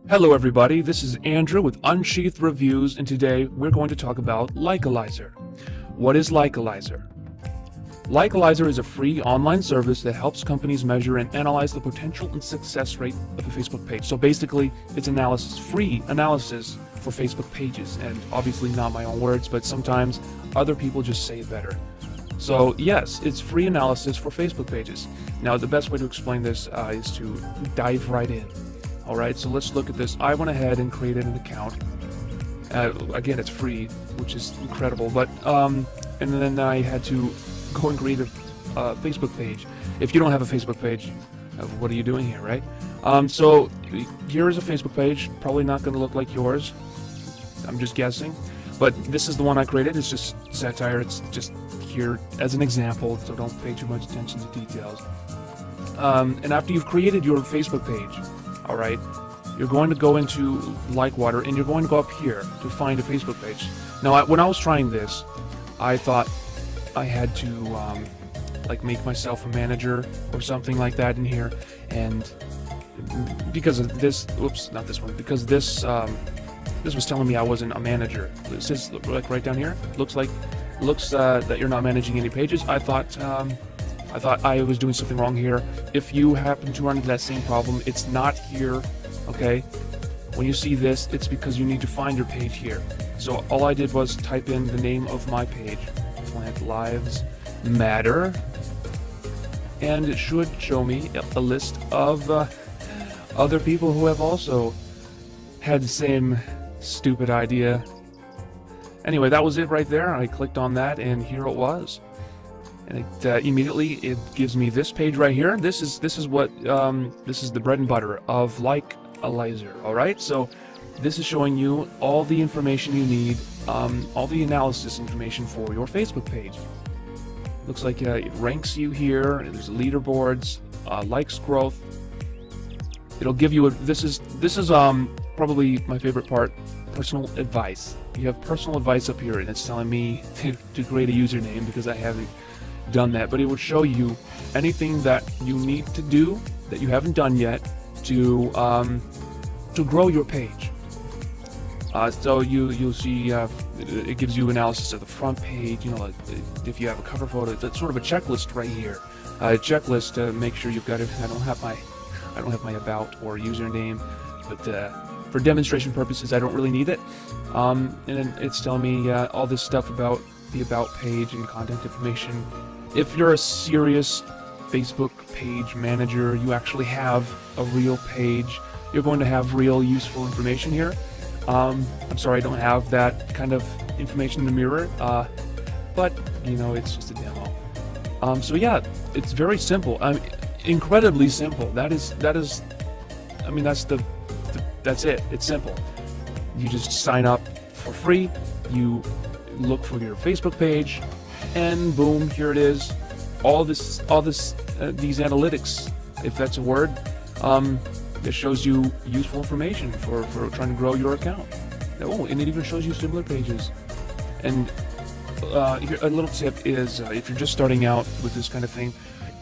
Hello everybody, this is Andrew with Unsheathed Reviews, and today we're going to talk about Likealyzer. What is Likealyzer? Likealyzer is a free online service that helps companies measure and analyze the potential and success rate of a Facebook page. So basically, it's free analysis for Facebook pages, and obviously not my own words, but sometimes other people just say it better. So yes, it's free analysis for Facebook pages. Now the best way to explain this is to dive right in. Alright, so let's look at this. I went ahead and created an account. Again, it's free, which is incredible, but and then I had to go and create a Facebook page. If you don't have a Facebook page, what are you doing here, right? So here is a Facebook page, probably not going to look like yours. I'm just guessing, but this is the one I created. It's just satire. It's just here as an example, so don't pay too much attention to details. And after you've created your Facebook page, alright, you're going to go into Likealyzer and you're going to go up here to find a Facebook page. Now, when I was trying this, I thought I had to like make myself a manager or something like that in here, and because of this, oops, not this one, because this was telling me I wasn't a manager. It says like right down here, looks that you're not managing any pages. I thought I was doing something wrong here. If you happen to run into that same problem, it's not here, okay? When you see this, it's because you need to find your page here. So all I did was type in the name of my page, Plant Lives Matter, and it should show me a list of other people who have also had the same stupid idea. Anyway, that was it right there. I clicked on that, and here it was. And immediately it gives me this page right here. This is the bread and butter of Likealyzer. All right, so this is showing you all the information you need, all the analysis information for your Facebook page. Looks like it ranks you here. There's leaderboards, likes growth. It'll give you this is probably my favorite part. Personal advice. You have personal advice up here, and it's telling me to create a username because I haven't done that, but it would show you anything that you need to do that you haven't done yet to grow your page. So you'll see it gives you analysis of the front page. You know, like if you have a cover photo, it's sort of a checklist right here. A checklist to make sure you've got it. I don't have my about or username, but for demonstration purposes, I don't really need it. And then it's telling me all this stuff about the about page and contact information. If you're a serious Facebook page manager, you actually have a real page, you're going to have real useful information here. I'm sorry I don't have that kind of information in the mirror, but you know, it's just a demo. So yeah, it's very simple. Incredibly simple. That's it. It's simple. You just sign up for free, you look for your Facebook page, and boom, here it is. These analytics, if that's a word, that shows you useful information for trying to grow your account. Oh, and it even shows you similar pages. And a little tip is, if you're just starting out with this kind of thing,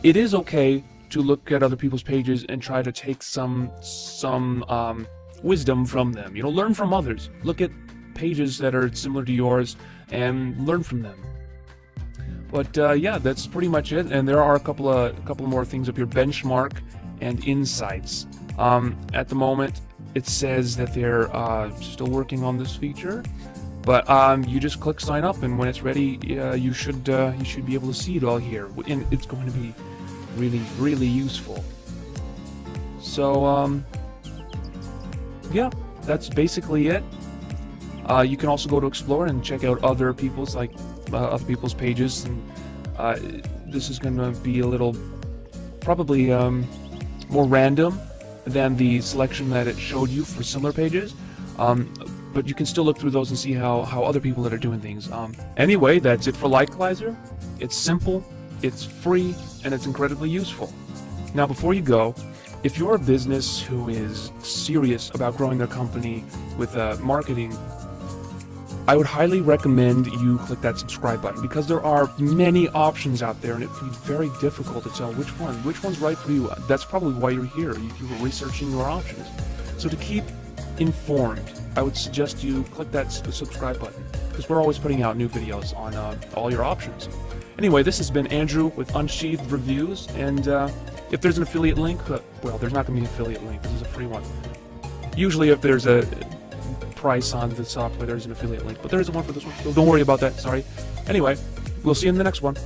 it is okay to look at other people's pages and try to take some wisdom from them. You know, learn from others. Look at pages that are similar to yours and learn from them. But yeah, that's pretty much it. And there are a couple more things up here: benchmark and insights. At the moment, it says that they're still working on this feature, but you just click sign up, and when it's ready, you should be able to see it all here, and it's going to be really useful. So yeah, that's basically it. You can also go to Explore and check out other people's pages, and this is going to be a little probably more random than the selection that it showed you for similar pages, but you can still look through those and see how other people that are doing things. Anyway, that's it for Likealyzer. It's simple, it's free, and it's incredibly useful. Now, before you go, if you're a business who is serious about growing their company with marketing, I would highly recommend you click that subscribe button, because there are many options out there, and it can be very difficult to tell which one's right for you. That's probably why you're here. You were researching your options. So to keep informed, I would suggest you click that subscribe button, because we're always putting out new videos on all your options. Anyway, this has been Andrew with Unsheathed Reviews, and if there's an affiliate link, well, there's not going to be an affiliate link. This is a free one. Usually if there's a price on the software, there's an affiliate link, but there isn't one for this one, so don't worry about that, sorry. Anyway, we'll see you in the next one.